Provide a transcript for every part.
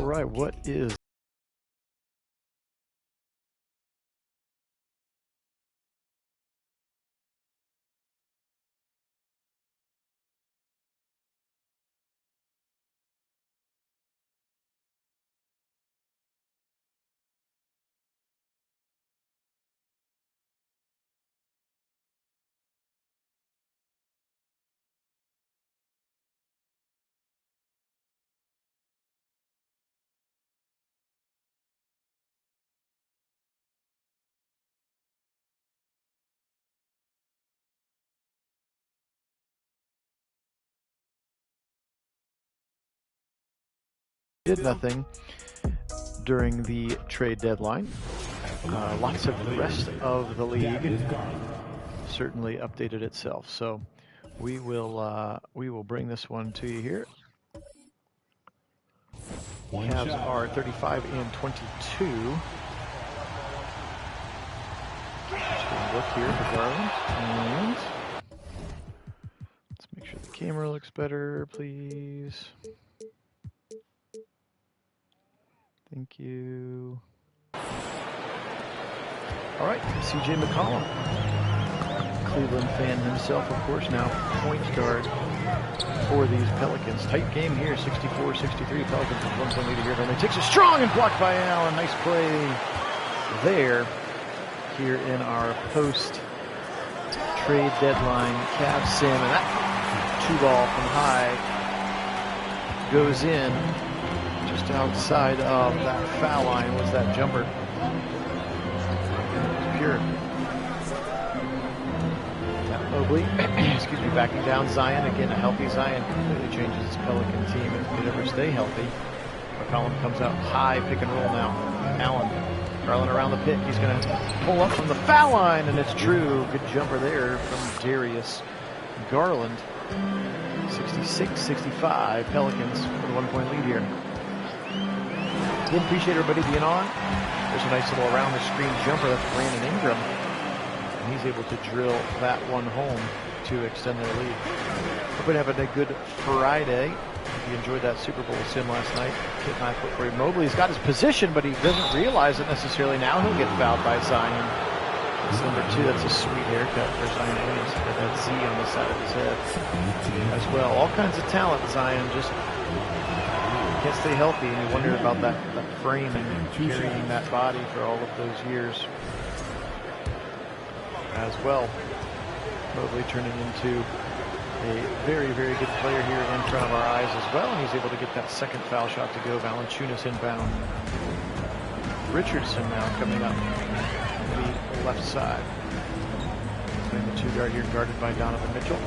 right, what is did nothing during the trade deadline. Lots of the rest of the league certainly updated itself. So we will bring this one to you here. Cavs are 35 and 22. Just gonna look here for Garland. And let's make sure the camera looks better, please. Thank you. All right, CJ McCollum, Cleveland fan himself, of course, now point guard for these Pelicans. Tight game here, 64-63. Pelicans with 1 point lead here. Then he takes a strong and blocked by Allen. Nice play there. Here in our post-trade deadline Cavs sim, and that 2-ball from high goes in. Just outside of that foul line was that jumper. Pure. Mobley, excuse me, backing down Zion. Again, a healthy Zion completely changes his Pelican team if they ever stay healthy. McCollum comes out high, pick and roll now. Allen, Garland around the pick. He's going to pull up from the foul line, and it's true. Good jumper there from Darius Garland. 66-65, Pelicans with a 1 point lead here. Again, appreciate everybody being on. There's a nice little around the screen jumper. That's Brandon Ingram. And he's able to drill that one home to extend their lead. Hope you're having a good Friday. If you enjoyed that Super Bowl sim last night, Kit and I put for you. Mobley's got his position, but he doesn't realize it necessarily. Now he'll get fouled by Zion. That's number 2. That's a sweet haircut for Zion Williams. Got that Z on the side of his head as well. All kinds of talent, Zion. Just can't stay healthy, and you wonder about that frame and carrying that body for all of those years as well. Mobley turning into a very, very good player here in front of our eyes as well, and he's able to get that second foul shot to go. Valanciunas inbound. Richardson now coming up the left side. Playing the 2-guard here, guarded by Donovan Mitchell.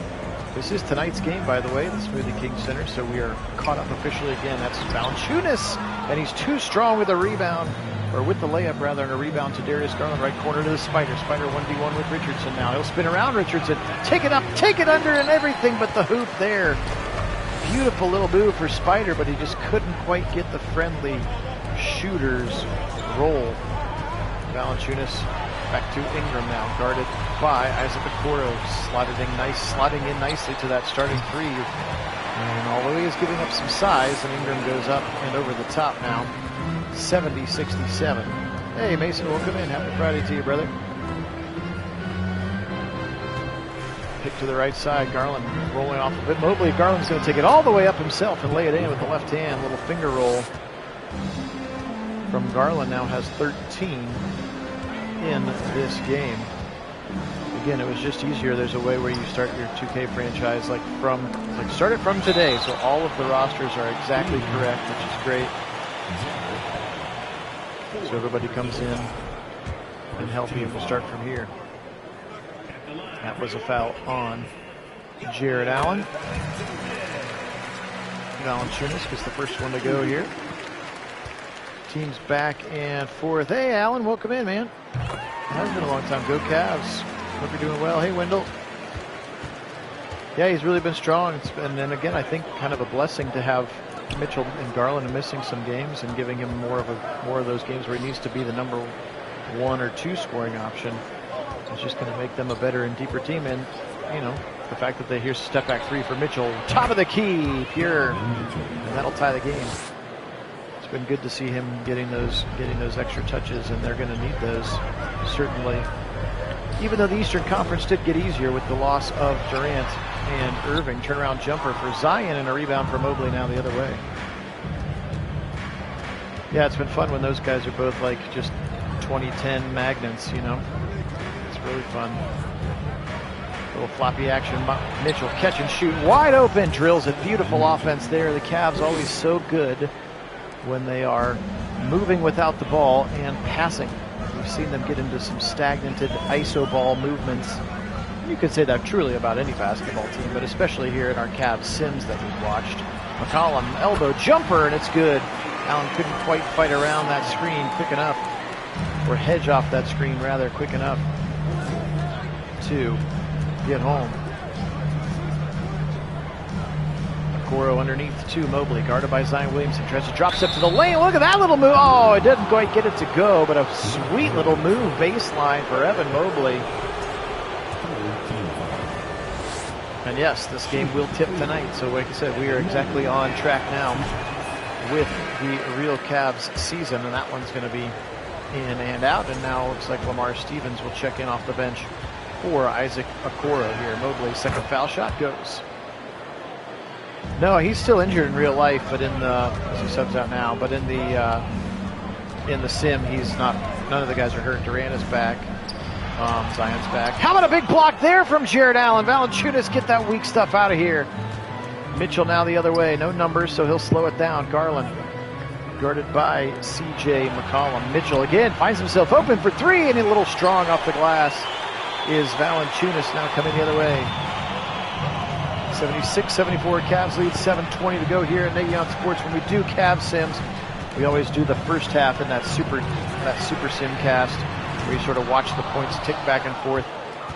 This is tonight's game, by the way, the Smoothie King Center, so we are caught up officially again. That's Valanciunas, and he's too strong with a rebound, or with the layup rather, and a rebound to Darius Garland, right corner to the Spider. Spider 1v1 with Richardson now. He'll spin around Richardson, take it up, take it under, and everything but the hoop there. Beautiful little move for Spider, but he just couldn't quite get the friendly shooter's roll. Valanciunas back to Ingram now, guarded by Isaac Okoro, slotting in nicely to that starting 3. And although he is giving up some size, and Ingram goes up and over the top now, 70-67. Hey Mason, welcome in. Happy Friday to you, brother. Pick to the right side, Garland rolling off a bit. Mobley, Garland's going to take it all the way up himself and lay it in with the left hand. Little finger roll from Garland, now has 13 in this game. Again, it was just easier. There's a way where you start your 2K franchise start it from today, so all of the rosters are exactly correct, which is great. So everybody comes in and healthy, and we'll start from here. That was a foul on Jared Allen. Valanciunas gets the first one to go here. Team's back and forth. Hey, Allen, welcome in, man. It has been a long time. Go Cavs. Hope you're doing well. Hey, Wendell. Yeah, he's really been strong. And then again, I think kind of a blessing to have Mitchell and Garland missing some games and giving him more of those games where he needs to be the number 1 or 2 scoring option. It's just going to make them a better and deeper team. And, you know, the fact that here's a step back 3 for Mitchell. Top of the key, pure. And that'll tie the game. been good to see him getting those extra touches, and they're going to need those, certainly. Even though the Eastern Conference did get easier with the loss of Durant and Irving. Turnaround jumper for Zion and a rebound for Mobley now the other way. Yeah, it's been fun when those guys are both like just 2010 magnets, you know. It's really fun. Little floppy action. Mitchell catch and shoot wide open, drills it. Beautiful offense there. The Cavs always so good when they are moving without the ball and passing. We've seen them get into some stagnated iso ball movements. You could say that truly about any basketball team, but especially here in our Cavs Sims that we've watched. McCollum, elbow jumper, and it's good. Allen couldn't quite fight around that screen quick enough, or hedge off that screen rather quick enough to get home. Okoro underneath to Mobley, guarded by Zion Williamson. Tries to drop step to the lane. Look at that little move. Oh, it didn't quite get it to go, but a sweet little move baseline for Evan Mobley. And yes, this game will tip tonight. So like I said, we are exactly on track now with the real Cavs season, and that one's going to be in and out. And now it looks like Lamar Stevens will check in off the bench for Isaac Okoro here. Mobley's second foul shot goes. No, he's still injured in real life, but in the, he subs out now, but in the sim, he's not, none of the guys are hurt. Durant is back. Zion's back. How about a big block there from Jared Allen? Valanciunas, get that weak stuff out of here. Mitchell now the other way. No numbers, so he'll slow it down. Garland guarded by C.J. McCollum. Mitchell again finds himself open for three, and a little strong off the glass is Valanciunas now coming the other way. 76-74, Cavs lead, 7:20 to go here at Nagy Sports. When we do Cavs Sims, we always do the first half in that super sim cast, where you sort of watch the points tick back and forth,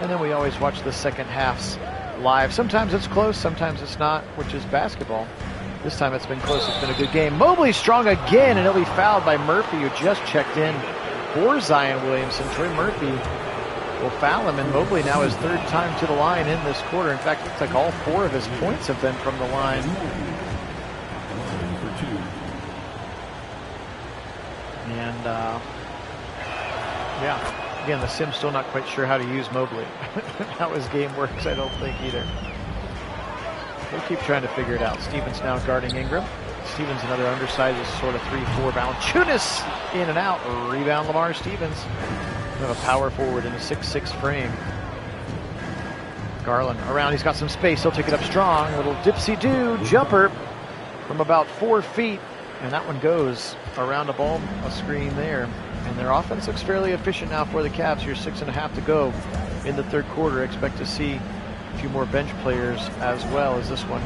and then we always watch the second halves live. Sometimes it's close, sometimes it's not, which is basketball. This time it's been close, it's been a good game. Mobley strong again, and he'll be fouled by Murphy, who just checked in for Zion Williamson. Trey Murphy will foul him, and Mobley now his third time to the line in this quarter. In fact, it looks like all four of his points have been from the line. And yeah, again, the Sim's still not quite sure how to use Mobley. How his game works, I don't think either. We'll keep trying to figure it out. Stevens now guarding Ingram. Stevens, another undersized sort of 3-4 Valanciunas in and out. Rebound Lamar Stevens. We have a power forward in a 6'6 frame. Garland around, he's got some space, he'll take it up strong. Little dipsy-do jumper from about 4 feet, and that one goes around a screen there. And their offense looks fairly efficient now for the Cavs. Here, 6.5 to go in the third quarter. Expect to see a few more bench players as well, as this one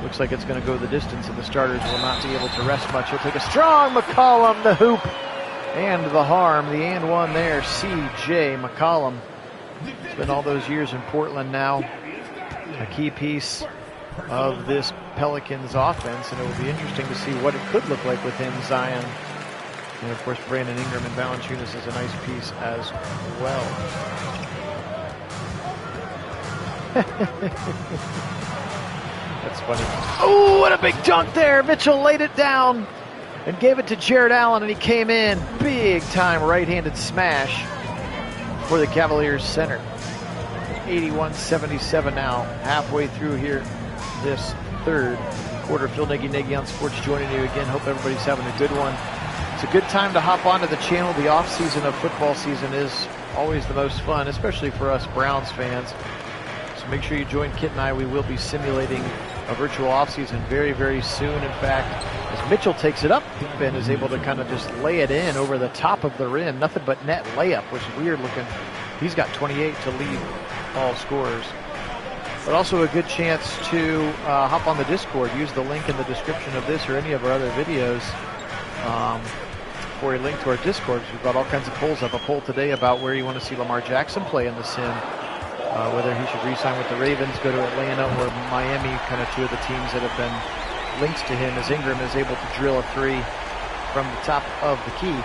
looks like it's going to go the distance, and the starters will not be able to rest much. He'll take a strong McCollum, the hoop, and the harm, the and one there, C.J. McCollum. It's been all those years in Portland now, a key piece of this Pelicans offense, and it will be interesting to see what it could look like with him, Zion. And of course, Brandon Ingram and Valanciunas is a nice piece as well. That's funny. Oh, what a big dunk there. Mitchell laid it down and gave it to Jared Allen, and he came in. Big time right-handed smash for the Cavaliers center. 81-77 now, halfway through here this third quarter. Phil Nagy on Sports joining you again. Hope everybody's having a good one. It's a good time to hop onto the channel. The off-season of football season is always the most fun, especially for us Browns fans. So make sure you join Kit and I. We will be simulating a virtual offseason very, very soon. In fact, as Mitchell takes it up and is able to kind of just lay it in over the top of the rim, nothing but net layup, which is weird looking. He's got 28 to lead all scorers. But also a good chance to hop on the Discord. Use the link in the description of this or any of our other videos for a link to our Discord. We've got all kinds of polls up. A poll today about where you want to see Lamar Jackson play in the sim. Whether he should re-sign with the Ravens, go to Atlanta, or Miami, kind of two of the teams that have been linked to him, as Ingram is able to drill a three from the top of the key.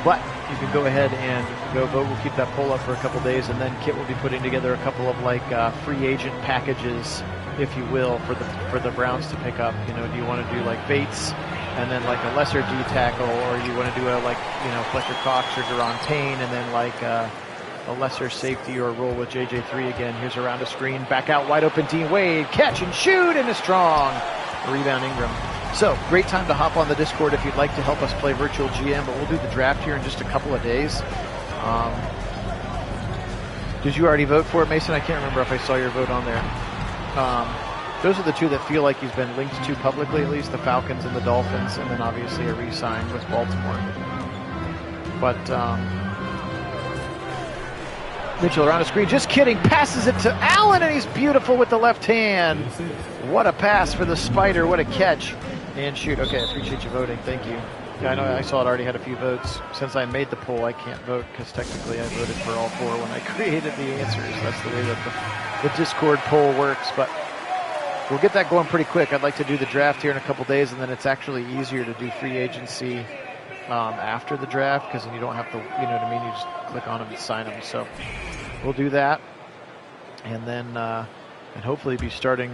But you can go ahead and go vote. We'll keep that poll up for a couple days, and then Kit will be putting together a couple of like free agent packages, if you will, for the Browns to pick up. You know, do you want to do like Bates and then like a lesser D tackle, or you want to do a Fletcher Cox or Deron Payne, and then like a lesser safety or roll with JJ3 again. Here's around a screen, back out wide open, Dean Wade, catch and shoot, and a strong rebound Ingram. So great time to hop on the Discord if you'd like to help us play virtual GM, but we'll do the draft here in just a couple of days. Did you already vote for it, Mason? I can't remember if I saw your vote on there. Those are the two that feel like he's been linked to publicly, at least, the Falcons and the Dolphins, and then obviously a re-sign with Baltimore. But Mitchell around the screen, just kidding, passes it to Allen, and he's beautiful with the left hand. What a pass for the Spider, what a catch. And shoot, okay, appreciate you voting, thank you. Yeah, I know I saw it already had a few votes. Since I made the poll, I can't vote because technically I voted for all four when I created the answers. That's the way that the Discord poll works, but we'll get that going pretty quick. I'd like to do the draft here in a couple days, and then it's actually easier to do free agency after the draft because then you don't have to, you know what I mean, you just click on them and sign them. So we'll do that, and then and hopefully be starting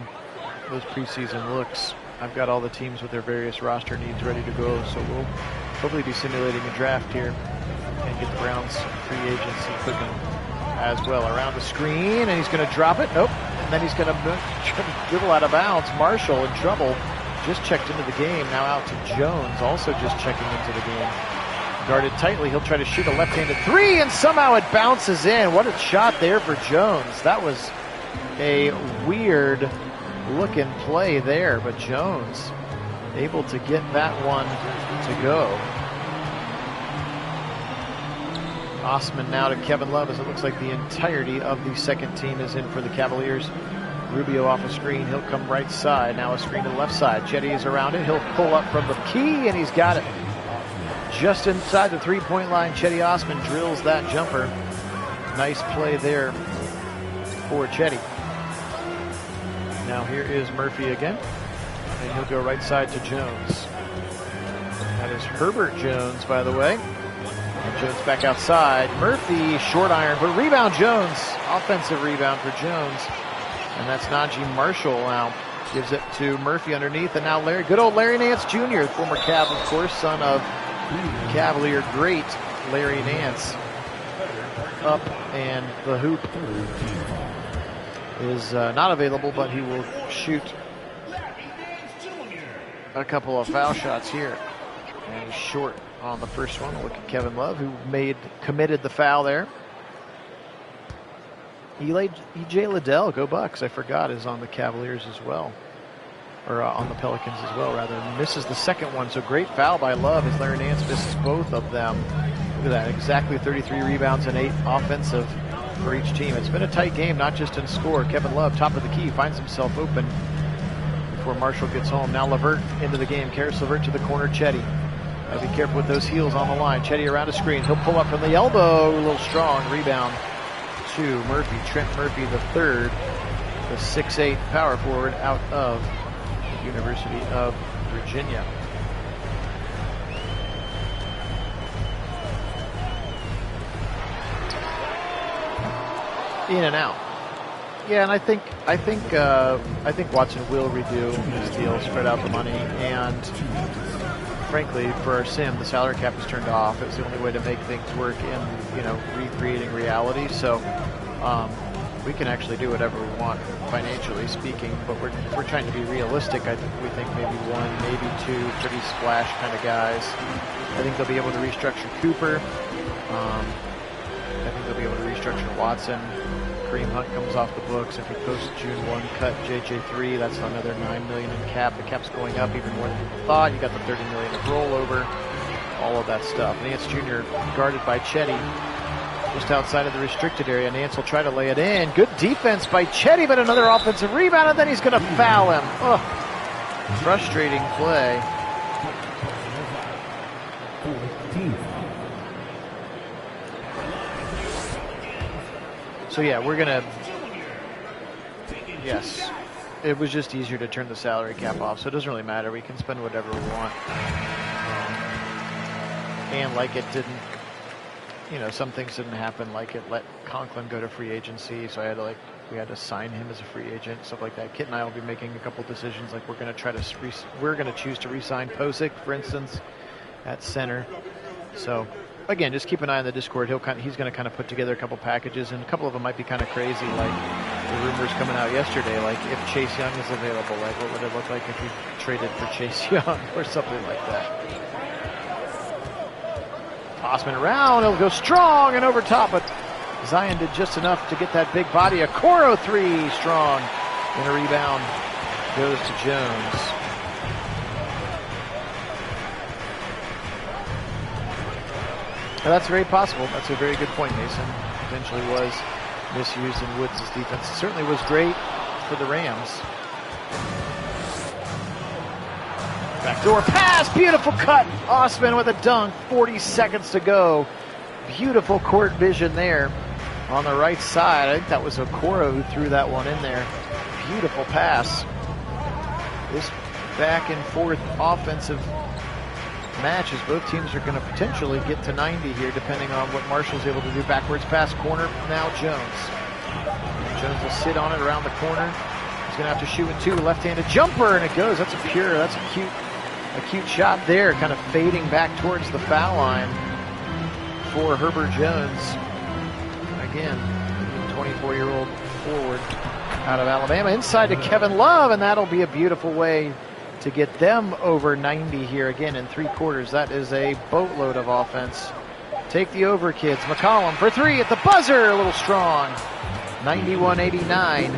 those preseason looks. I've got all the teams with their various roster needs ready to go, so we'll hopefully be simulating a draft here and get the Browns free agency cooking as well. Around the screen, and he's going to drop it. Nope. And then he's going to dribble out of bounds. Marshall in trouble. Just checked into the game. Now out to Jones, also just checking into the game. Guarded tightly. He'll try to shoot a left-handed three, and somehow it bounces in. What a shot there for Jones. That was a weird looking play there, but Jones able to get that one to go. Osman now to Kevin Love, as it looks like the entirety of the second team is in for the Cavaliers. Rubio off a screen, he'll come right side. Now a screen to the left side. Chetty is around it, he'll pull up from the key, and he's got it. Just inside the three-point line, Chetty Osman drills that jumper. Nice play there for Chetty. Now here is Murphy again, and he'll go right side to Jones. That is Herbert Jones, by the way. And Jones back outside. Murphy, short iron, but rebound Jones. Offensive rebound for Jones. And that's Najee Marshall now. Gives it to Murphy underneath, and now Larry, good old Larry Nance Jr., former Cav, of course, son of Cavalier great Larry Nance. Up, and the hoop is not available, but he will shoot a couple of foul shots here. And he's short on the first one. Look at Kevin Love, who committed the foul there. E.J. Liddell, go Bucks, I forgot, is on the Cavaliers as well. Or on the Pelicans as well, rather. Misses the second one, so great foul by Love as Larry Nance misses both of them. Look at that, exactly 33 rebounds and 8 offensive for each team. It's been a tight game, not just in score. Kevin Love, top of the key, finds himself open before Marshall gets home. Now Levert into the game. Karis Levert to the corner. Chetty. Be careful with those heels on the line. Chetty around a screen. He'll pull up from the elbow. A little strong rebound to Murphy. Trent Murphy the third, the 6'8" power forward out of the University of Virginia. In and out. Yeah, and I think Watson will redo his deal, spread out the money, and frankly, for our sim, the salary cap is turned off. It's the only way to make things work in, recreating reality. So we can actually do whatever we want financially speaking, but we're trying to be realistic. We think maybe one, maybe two pretty splash kind of guys. I think they'll be able to restructure Cooper. I think they'll be able to restructure Watson. Kareem Hunt comes off the books. If we post June 1 cut JJ3, that's another $9 million in cap. The cap's going up even more than people thought. You got the $30 million of rollover, all of that stuff. Nance Jr. guarded by Chetty just outside of the restricted area. Nance will try to lay it in. Good defense by Chetty, but another offensive rebound, and then he's going to foul him. Oh, frustrating play. So yeah, we're going to, yes, it was just easier to turn the salary cap off, so it doesn't really matter. We can spend whatever we want. And like it didn't, some things didn't happen, like it let Conklin go to free agency, so I had to we had to sign him as a free agent, stuff like that. Kit and I will be making a couple decisions, like we're going to choose to re-sign Posick, for instance, at center. So again, just keep an eye on the Discord. He's going to kind of put together a couple packages, and a couple of them might be kind of crazy, like the rumors coming out yesterday, like if Chase Young is available, like what would it look like if we traded for Chase Young or something like that. Osman around, he'll go strong and over top, but Zion did just enough to get that big body. A Okoro three, strong, and a rebound goes to Jones. Now that's very possible. That's a very good point, Mason. Potentially was misused in Woods' defense. It certainly was great for the Rams. Backdoor pass, beautiful cut. Osman with a dunk, 40 seconds to go. Beautiful court vision there on the right side. I think that was Okoro who threw that one in there. Beautiful pass. This back and forth offensive matches, both teams are going to potentially get to 90 here, depending on what Marshall's able to do. Backwards pass, corner, now Jones. Jones will sit on it around the corner. He's going to have to shoot with two, left-handed jumper, and it goes. That's a cute shot there, kind of fading back towards the foul line for Herbert Jones. Again, 24-year-old forward out of Alabama. Inside to Kevin Love, and that'll be a beautiful way to get them over 90 here again in 3 quarters. That is a boatload of offense. Take the over, kids. McCollum for three at the buzzer, a little strong. 91-89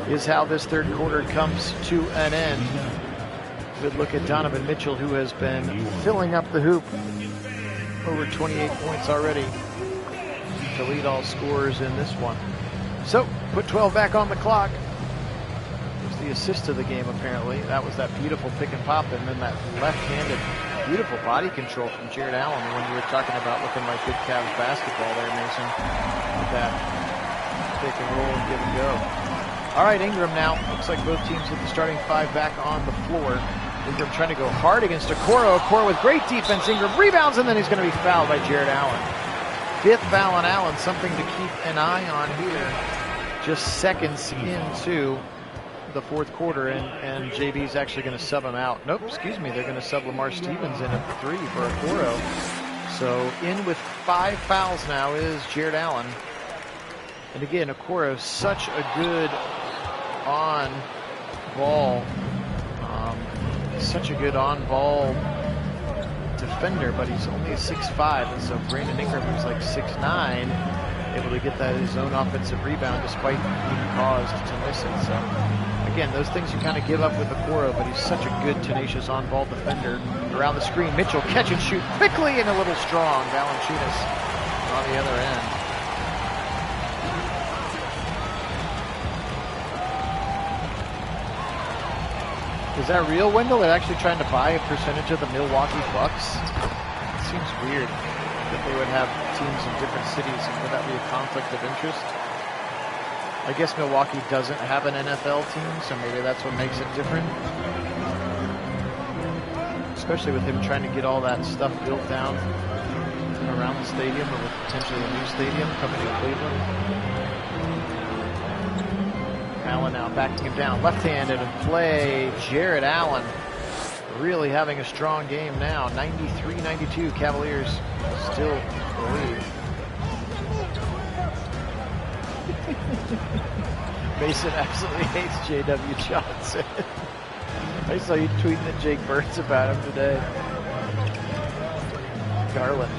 is how this third quarter comes to an end. Good look at Donovan Mitchell, who has been filling up the hoop. Over 28 points already to lead all scorers in this one. So, put 12 back on the clock. Was the assist of the game, apparently. That was that beautiful pick and pop, and then that left-handed beautiful body control from Jared Allen when you were talking about looking like good Cavs basketball there, Mason. With that pick and roll and give and go. All right, Ingram now. Looks like both teams with the starting 5 back on the floor. Ingram trying to go hard against Okoro. Okoro with great defense. Ingram rebounds, and then he's going to be fouled by Jared Allen. 5th foul on Allen, something to keep an eye on here. Just seconds into the 4th quarter, and JB's actually going to sub him out. Nope, excuse me, they're going to sub Lamar Stevens in at 3 for Okoro. So in with 5 fouls now is Jared Allen. And again, Okoro, such a good on-ball defender, but he's only a 6'5", and so Brandon Ingram, who's like 6'9", able to get that his own offensive rebound despite being caused to miss it. So again, those things you kind of give up with Okoro, but he's such a good, tenacious on-ball defender. Around the screen, Mitchell catch and shoot quickly and a little strong. Valanciunas on the other end. Is that real, Wendell? They're actually trying to buy a percentage of the Milwaukee Bucks? It seems weird that they would have teams in different cities. Would that be a conflict of interest? I guess Milwaukee doesn't have an NFL team, so maybe that's what makes it different. Especially with him trying to get all that stuff built down around the stadium, or with potentially a new stadium coming to Cleveland. Allen now backing him down, left-handed and play. Jared Allen really having a strong game now. 93-92, Cavaliers still the lead. Mason absolutely hates J.W. Johnson. I saw you tweeting at Jake Burns about him today. Garland.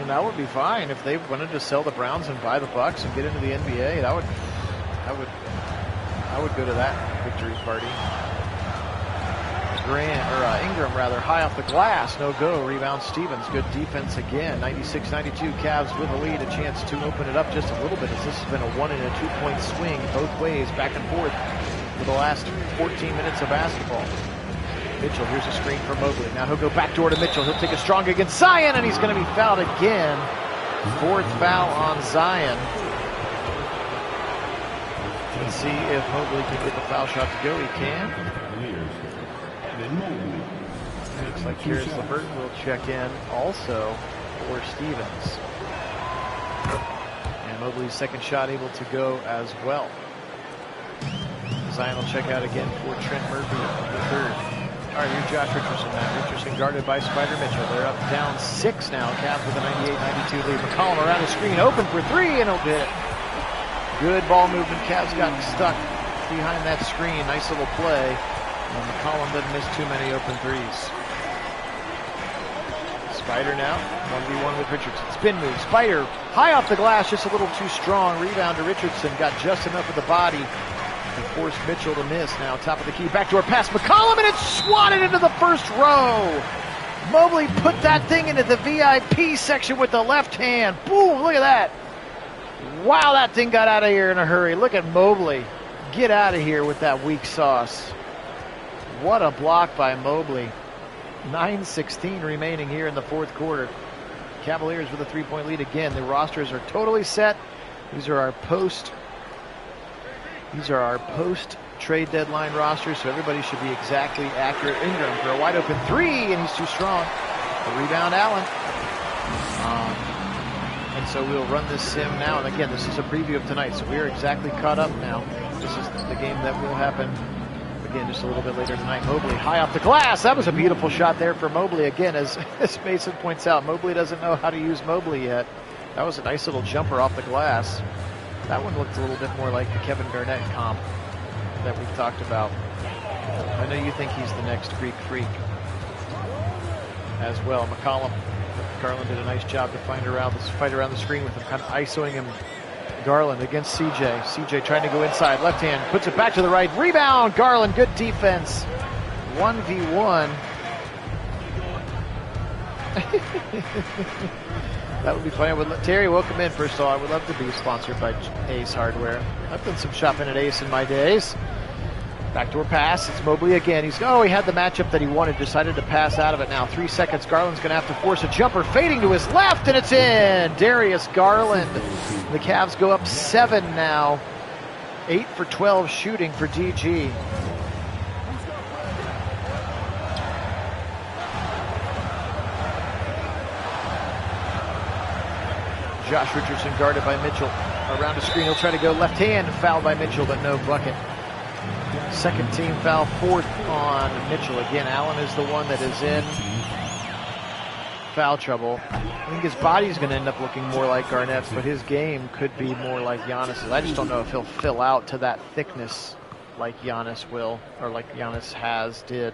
That would be fine if they wanted to sell the Browns and buy the Bucks and get into the NBA. I would go to that victory party. Ingram high off the glass, no go. Rebound Stevens, good defense again. 96-92, Cavs with a lead, a chance to open it up just a little bit, as this has been a 1- and a 2-point swing both ways, back and forth for the last 14 minutes of basketball. Mitchell, here's a screen for Mobley. Now he'll go backdoor to Mitchell. He'll take a strong against Zion, and he's going to be fouled again. 4th foul on Zion. Let's see if Mobley can get the foul shot to go. He can. Looks like Karis LeVert will check in also. for Stevens. And Mobley's second shot able to go as well. Zion will check out again for Trent Murphy, the third. All right, here's Josh Richardson now. Richardson guarded by Spider Mitchell. They're up down 6 now. Cavs with a 98-92 lead. McCollum around the screen, open for 3, and he'll hit it. Good ball movement. Cavs got stuck behind that screen. Nice little play. And McCollum doesn't miss too many open threes. Spider now, 1v1 with Richardson. Spin move. Spider high off the glass, just a little too strong. Rebound to Richardson. Got just enough with the body to force Mitchell to miss. Now top of the key, backdoor pass, McCollum, and it's swatted into the first row. Mobley put that thing into the VIP section with the left hand. Boom, look at that. Wow, that thing got out of here in a hurry. Look at Mobley. Get out of here with that weak sauce. What a block by Mobley. 9:16 remaining here in the fourth quarter. Cavaliers with a 3-point lead again. The rosters are totally set. These are our post trade deadline rosters, so everybody should be exactly accurate. Ingram for a wide open 3, and he's too strong. The rebound, Allen. And so we'll run this sim now. And again, this is a preview of tonight, so we are exactly caught up now. This is the game that will happen again just a little bit later tonight. Mobley high off the glass. That was a beautiful shot there for Mobley. Again, as Mason points out, Mobley doesn't know how to use Mobley yet. That was a nice little jumper off the glass. That one looked a little bit more like the Kevin Garnett comp that we've talked about. I know you think he's the next Greek freak as well. McCollum, Garland did a nice job to fight around the screen with him, kind of isoing him. Garland against CJ. CJ trying to go inside, left hand, puts it back to the right. Rebound, Garland, good defense. 1v1. That would be funny. Terry, welcome in. First of all, I would love to be sponsored by Ace Hardware. I've done some shopping at Ace in my days. Backdoor pass. It's Mobley again. He had the matchup that he wanted. Decided to pass out of it now. 3 seconds. Garland's going to have to force a jumper. Fading to his left, and it's in. Darius Garland. The Cavs go up 7 now. 8 for 12 shooting for DG. Josh Richardson guarded by Mitchell. Around the screen, he'll try to go left hand. Fouled by Mitchell, but no bucket. Second team foul, 4th on Mitchell. Again, Allen is the one that is in foul trouble. I think his body's going to end up looking more like Garnett's, but his game could be more like Giannis's. I just don't know if he'll fill out to that thickness like Giannis will, or like Giannis did.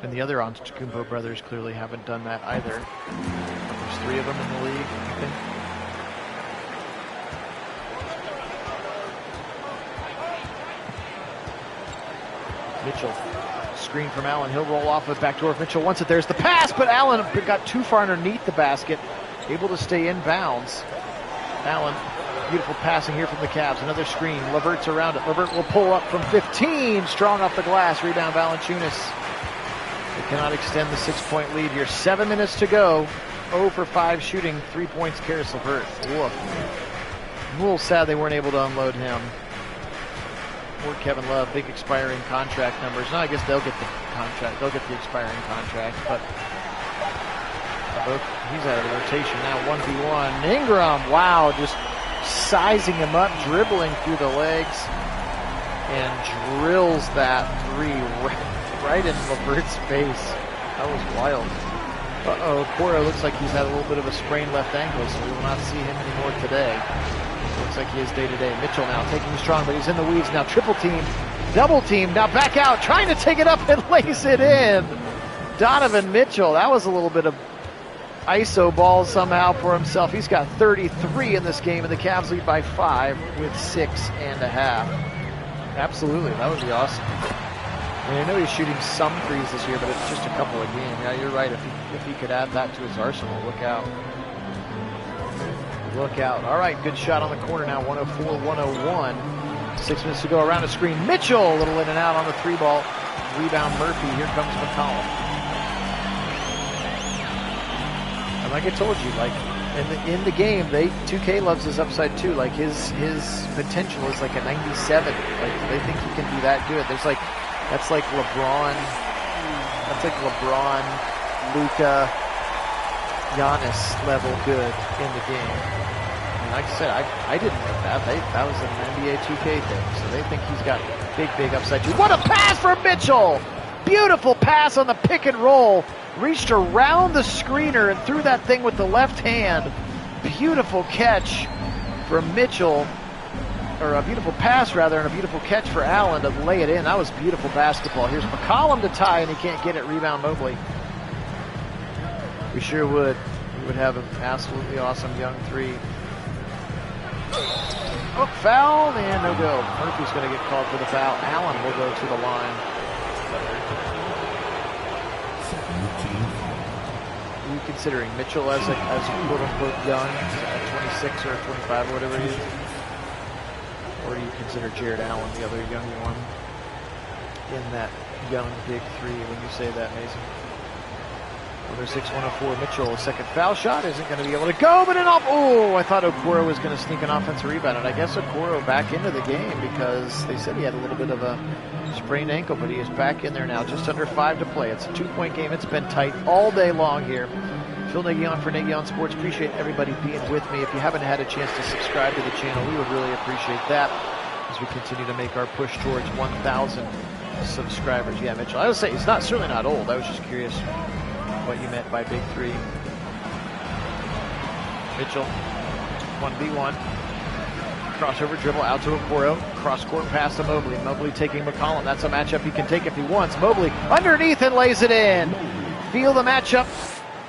And the other Antetokounmpo brothers clearly haven't done that either. There's 3 of them in the league, I think. Mitchell, screen from Allen. He'll roll off of backdoor. If Mitchell wants it, there's the pass, but Allen got too far underneath the basket, able to stay in bounds. Allen, beautiful passing here from the Cavs. Another screen. Levert's around it. Levert will pull up from 15. Strong off the glass. Rebound, Valanciunas. They cannot extend the 6-point lead here. 7 minutes to go. 0 for 5 shooting. 3 points, Karis LeVert. Woof. I'm a little sad they weren't able to unload him. Or Kevin Love, big expiring contract numbers. No, I guess they'll get the contract. They'll get the expiring contract, but he's out of the rotation now. 1v1. Ingram, wow, just sizing him up, dribbling through the legs, and drills that 3 right in LeVert's face. That was wild. Coro looks like he's had a little bit of a sprained left ankle, so we will not see him anymore today. Looks like he is day-to-day. Mitchell now taking strong, but he's in the weeds now. Triple team, double team, now back out, trying to take it up and lays it in. Donovan Mitchell, that was a little bit of ISO ball somehow for himself. He's got 33 in this game, and the Cavs lead by 5 with 6.5. Absolutely, that would be awesome. I mean, I know he's shooting some threes this year, but it's just a couple a game. Yeah, you're right. If he could add that to his arsenal, look out. Look out. All right, good shot on the corner now, 104-101. 6 minutes to go around the screen. Mitchell, a little in and out on the 3-ball. Rebound Murphy. Here comes McCollum. And like I told you, like in the game, 2K loves his upside too. Like his potential is like a 97. Like they think he can be that good. That's like LeBron, Luka, Giannis level good in the game. And like I said, I didn't know that. That was an NBA 2K thing. So they think he's got big upside too. What a pass from Mitchell! Beautiful pass on the pick and roll. Reached around the screener and threw that thing with the left hand. Beautiful catch from Mitchell. Or a beautiful pass rather, and a beautiful catch for Allen to lay it in. That was beautiful basketball. Here's McCollum to tie, and he can't get it. Rebound Mobley. We sure would. We would have an absolutely awesome young three. Oh, foul, and no go. Murphy's going to get called for the foul. Allen will go to the line. Are you considering Mitchell as a quote-unquote young, 26 or 25 or whatever he is? Or do you consider Jared Allen the other young one in that young big three when you say that, Mason? 106-104. Mitchell, a second foul shot, isn't going to be able to go, but I thought Okoro was going to sneak an offensive rebound, and I guess Okoro back into the game because they said he had a little bit of a sprained ankle, but he is back in there now, just under 5 to play. It's a 2-point game. It's been tight all day long here. Phil Nagy on for Nagy on Sports. Appreciate everybody being with me. If you haven't had a chance to subscribe to the channel, we would really appreciate that as we continue to make our push towards 1,000 subscribers. Yeah, Mitchell, I would say he's certainly not old. I was just curious what you meant by big three. Mitchell, 1v1. Crossover dribble out to Okoro. Cross court pass to Mobley. Mobley taking McCollum. That's a matchup he can take if he wants. Mobley underneath and lays it in. Feel the matchup.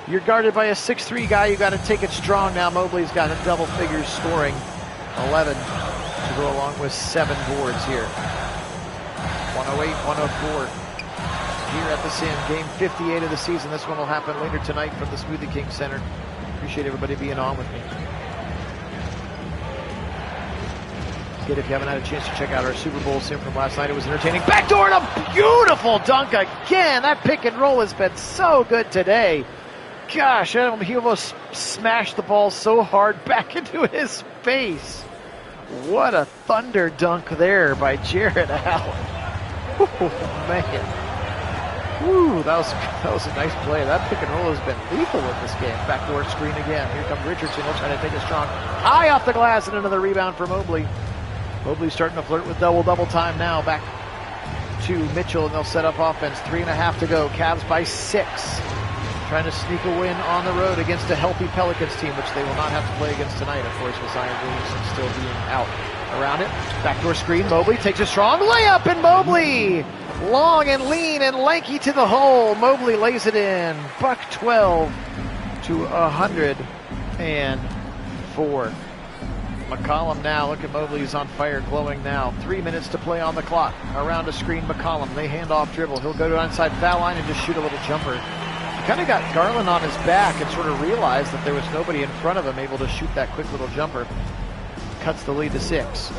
You're guarded by a 6'3 guy. You got to take it strong now. Mobley's got a double figures scoring. 11 to go along with 7 boards here. 108-104. Here at the Sim, game 58 of the season. This one will happen later tonight from the Smoothie King Center. Appreciate everybody being on with me. Again, if you haven't had a chance to check out our Super Bowl Sim from last night, it was entertaining. Backdoor and a beautiful dunk again. That pick and roll has been so good today. Gosh, he almost smashed the ball so hard back into his face. What a thunder dunk there by Jared Allen. Oh, man. Woo, that was a nice play. That pick and roll has been lethal in this game. Backdoor screen again. Here comes Richardson. He'll try to take it strong. High off the glass and another rebound for Mobley. Mobley's starting to flirt with double time now. Back to Mitchell, and they'll set up offense. 3.5 to go. Cavs by 6. Trying to sneak a win on the road against a healthy Pelicans team, which they will not have to play against tonight, of course, with Zion Williamson still being out. Around it, backdoor screen, Mobley takes a strong layup, and Mobley! Long and lean and lanky to the hole. Mobley lays it in. Buck 12 to 104. McCollum now, look at Mobley, he's on fire, glowing now. 3 minutes to play on the clock. Around a screen, McCollum, they hand off dribble. He'll go to onside foul line and just shoot a little jumper. Kind of got Garland on his back and sort of realized that there was nobody in front of him able to shoot that quick little jumper. Cuts the lead to 6.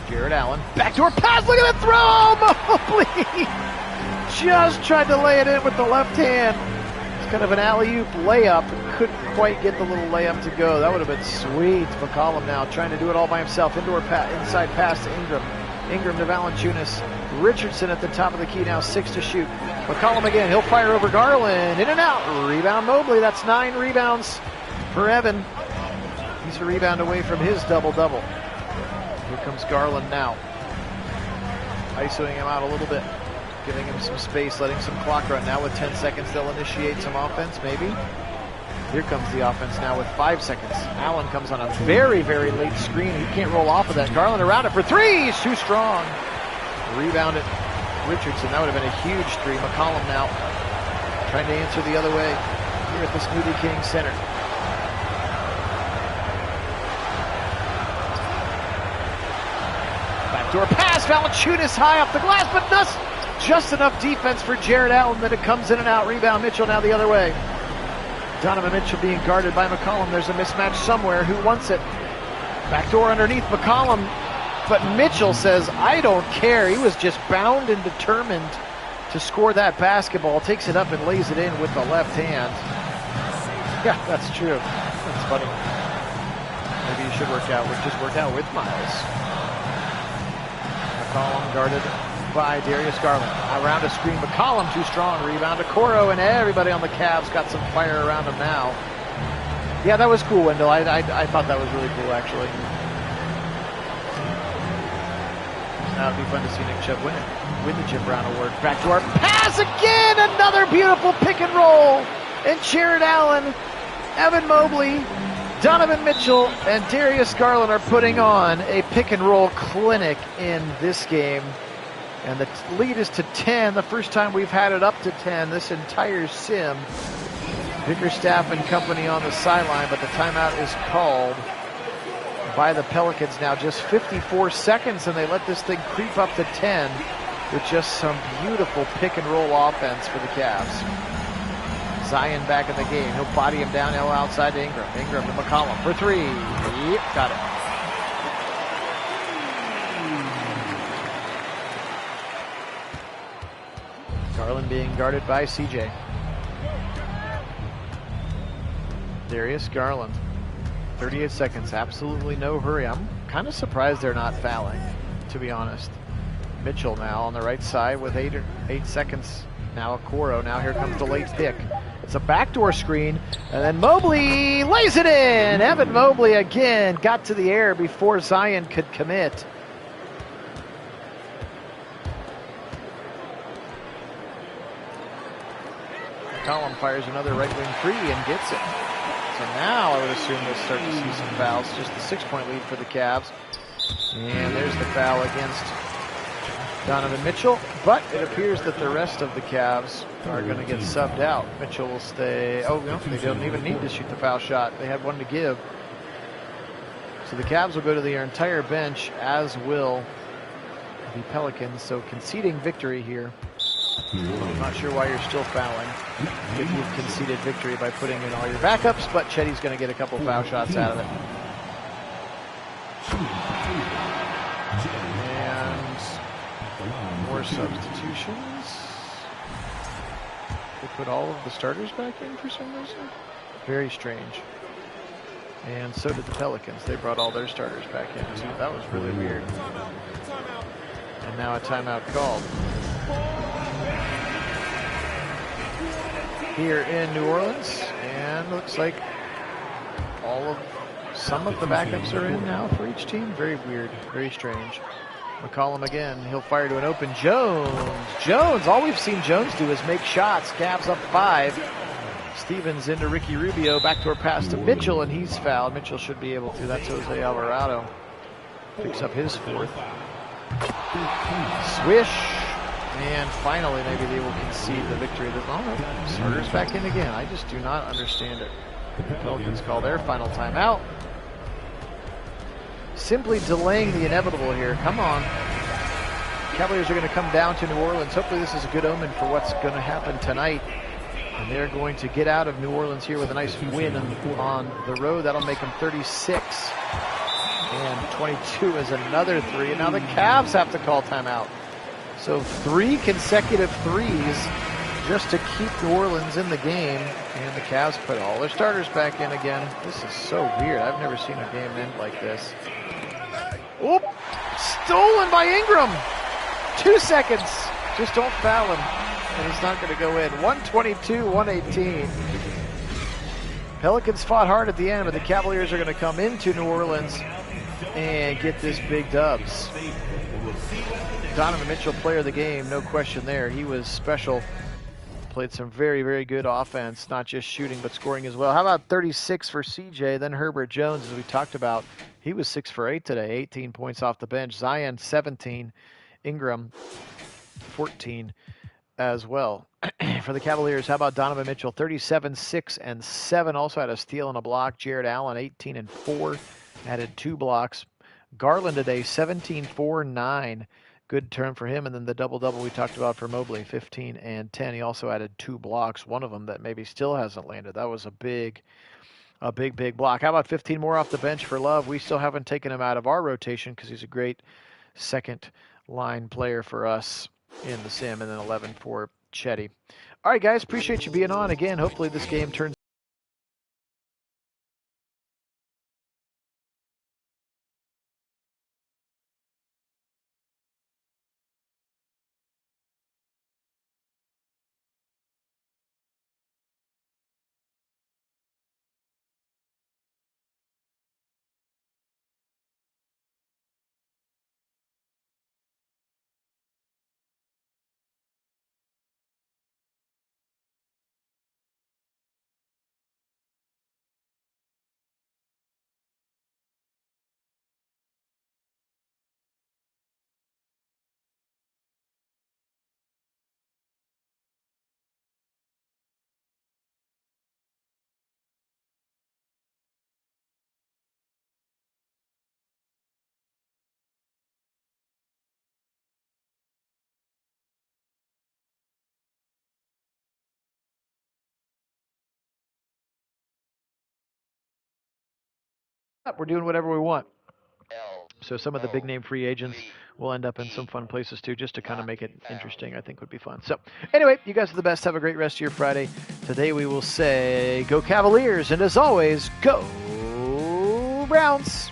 Jared Allen, backdoor pass, look at the throw! Mobley just tried to lay it in with the left hand. It's kind of an alley-oop layup. Couldn't quite get the little layup to go. That would have been sweet. McCollum now trying to do it all by himself. Inside pass to Ingram. Ingram to Valanciunas. Richardson at the top of the key now, 6 to shoot. McCollum again, he'll fire over Garland. In and out. Rebound Mobley. That's 9 rebounds for Evan. He's a rebound away from his double-double. Here comes Garland now. ISOing him out a little bit. Giving him some space, letting some clock run. Now with 10 seconds, they'll initiate some offense, maybe. Here comes the offense now with 5 seconds. Allen comes on a very late screen. He can't roll off of that. Garland around it for 3. He's too strong. Rebounded Richardson. That would have been a huge 3. McCollum now trying to answer the other way here at the Smoothie King Center. Backdoor pass. Valanciunas high off the glass, but just enough defense for Jared Allen that it comes in and out. Rebound Mitchell now the other way. Donovan Mitchell being guarded by McCollum. There's a mismatch somewhere. Who wants it? Backdoor underneath McCollum. But Mitchell says, I don't care. He was just bound and determined to score that basketball. Takes it up and lays it in with the left hand. Yeah, that's true. That's funny. Maybe you should just work out with Miles. McCollum guarded by Darius Garland. Around a screen, McCollum too strong. Rebound to Coro, and everybody on the Cavs got some fire around him now. Yeah, that was cool, Wendell. I thought that was really cool, actually. Now it'd be fun to see Nick Chubb win the Jim Brown Award. Back to our pass again! Another beautiful pick and roll! And Jared Allen, Evan Mobley, Donovan Mitchell, and Darius Garland are putting on a pick and roll clinic in this game. And the lead is to 10, the first time we've had it up to 10 this entire sim. Bickerstaff and company on the sideline, but the timeout is called by the Pelicans now. Just 54 seconds, and they let this thing creep up to 10 with just some beautiful pick and roll offense for the Cavs. Zion back in the game. He'll body him down outside to Ingram. Ingram to McCollum for three. Yep, got it. Garland being guarded by CJ. Darius Garland. 38 seconds. Absolutely no hurry. I'm kind of surprised they're not fouling, to be honest. Mitchell now on the right side with 8 seconds. Now a Coro. Now here comes the late pick. It's a backdoor screen, and then Mobley lays it in. Evan Mobley again got to the air before Zion could commit. McCollum fires another right wing three and gets it. So now I would assume we'll start to see some fouls. Just the 6-point lead for the Cavs. And there's the foul against Donovan Mitchell, but it appears that the rest of the Cavs are going to get subbed out. Mitchell will stay. Oh, no, they don't even need to shoot the foul shot. They had one to give. So the Cavs will go to their entire bench, as will the Pelicans. So conceding victory here. I'm not sure why you're still fouling if you've conceded victory by putting in all your backups, but Chetty's going to get a couple foul shots out of it. And more substitutions. They put all of the starters back in for some reason. Very strange. And so did the Pelicans. They brought all their starters back in too. That was really weird. And now a timeout called. Here in New Orleans, and looks like some of the backups are in now for each team. Very weird, very strange. McCollum again, he'll fire to an open Jones. All we've seen Jones do is make shots. Cavs up 5. Stevens into Ricky Rubio, backdoor pass to Mitchell, and he's fouled. Mitchell should be able to. That's Jose Alvarado. Picks up his 4th. Swish. And finally, maybe they will concede the victory. Starters back in again. I just do not understand it. The Pelicans call their final timeout. Simply delaying the inevitable here. Come on. Cavaliers are going to come down to New Orleans. Hopefully this is a good omen for what's going to happen tonight. And they're going to get out of New Orleans here with a nice win on the road. That'll make them 36. And 22 is another 3. And now the Cavs have to call timeout. So 3 consecutive threes just to keep New Orleans in the game. And the Cavs put all their starters back in again. This is so weird. I've never seen a game end like this. Oop! Stolen by Ingram. 2 seconds. Just don't foul him. And he's not going to go in. 122-118. Pelicans fought hard at the end, but the Cavaliers are going to come into New Orleans and get this big dubs. Donovan Mitchell, player of the game, no question there. He was special. Played some very, very good offense, not just shooting, but scoring as well. How about 36 for CJ? Then Herbert Jones, as we talked about. He was 6 for 8 today, 18 points off the bench. Zion, 17. Ingram, 14 as well. For the Cavaliers, how about Donovan Mitchell? 37, 6, and 7. Also had a steal and a block. Jared Allen, 18 and 4. Added 2 blocks. Garland today, 17, 4, 9. Good turn for him. And then the double-double we talked about for Mobley, 15 and 10. He also added 2 blocks, one of them that maybe still hasn't landed. That was a big block. How about 15 more off the bench for Love? We still haven't taken him out of our rotation because he's a great second-line player for us in the sim. And then 11 for Chetty. All right, guys, appreciate you being on. Again, hopefully this game turns We're doing whatever we want. So some of the big name free agents will end up in some fun places too, just to kind of make it interesting. I think would be fun. So anyway, you guys are the best. Have a great rest of your Friday. Today we will say go Cavaliers, and as always, go Browns.